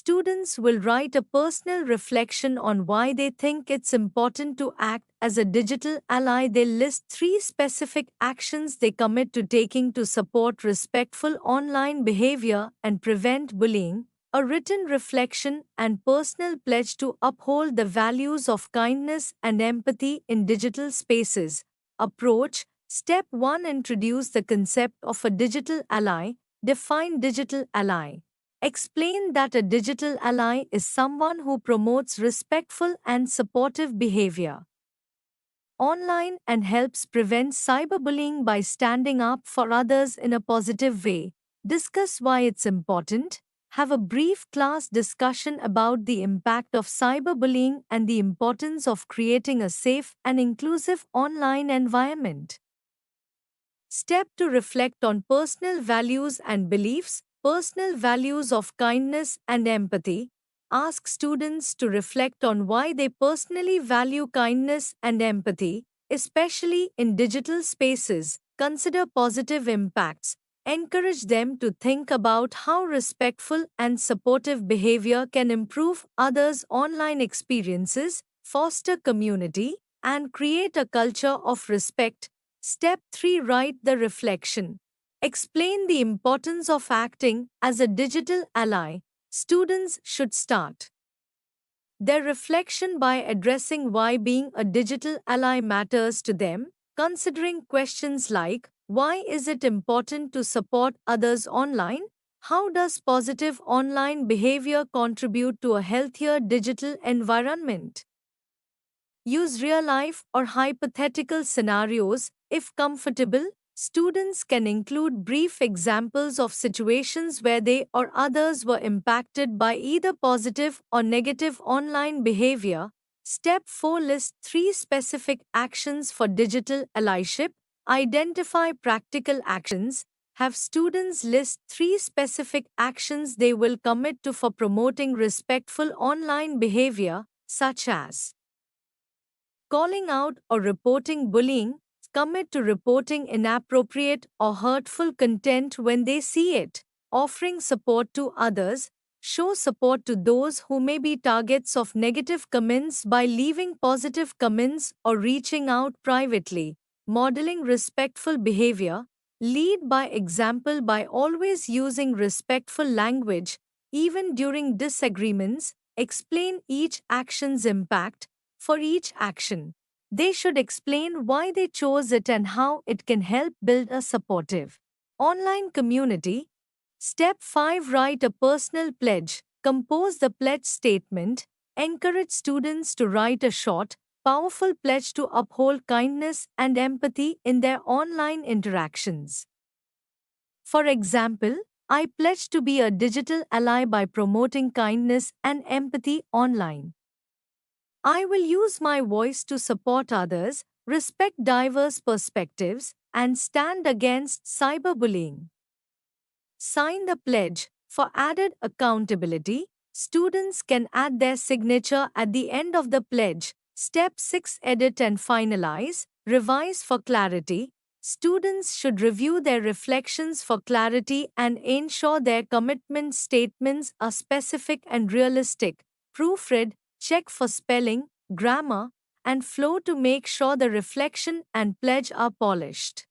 students will write a personal reflection on why they think it's important to act as a digital ally. They list 3 specific actions they commit to taking to support respectful online behavior and prevent bullying, a written reflection and personal pledge to uphold the values of kindness and empathy in digital spaces. Approach. Step 1. Introduce the concept of a digital ally. Define digital ally. Explain that a digital ally is someone who promotes respectful and supportive behavior online and helps prevent cyberbullying by standing up for others in a positive way. Discuss why it's important. Have a brief class discussion about the impact of cyberbullying and the importance of creating a safe and inclusive online environment. Step to reflect on personal values and beliefs, personal values of kindness and empathy. Ask students to reflect on why they personally value kindness and empathy, especially in digital spaces. Consider positive impacts. Encourage them to think about how respectful and supportive behavior can improve others' online experiences, foster community, and create a culture of respect. Step 3. Write the reflection. Explain the importance of acting as a digital ally. Students should start their reflection by addressing why being a digital ally matters to them, considering questions like why is it important to support others online? How does positive online behavior contribute to a healthier digital environment? Use real life or hypothetical scenarios. If comfortable, students can include brief examples of situations where they or others were impacted by either positive or negative online behavior. Step 4. List 3 specific actions for digital allyship. Identify practical actions. Have students list 3 specific actions they will commit to for promoting respectful online behavior, such as calling out or reporting bullying. Commit to reporting inappropriate or hurtful content when they see it. Offering support to others. Show support to those who may be targets of negative comments by leaving positive comments or reaching out privately. Modeling respectful behavior. Lead by example by always using respectful language, even during disagreements. Explain each action's impact. For each action, they should explain why they chose it and how it can help build a supportive online community. Step 5. Write a personal pledge. Compose the pledge statement. Encourage students to write a short, powerful pledge to uphold kindness and empathy in their online interactions. For example, I pledge to be a digital ally by promoting kindness and empathy online. I will use my voice to support others, respect diverse perspectives, and stand against cyberbullying. Sign the pledge. For added accountability, students can add their signature at the end of the pledge. Step 6. Edit and finalize. Revise for clarity. Students should review their reflections for clarity and ensure their commitment statements are specific and realistic. Proofread. Check for spelling, grammar, and flow to make sure the reflection and pledge are polished.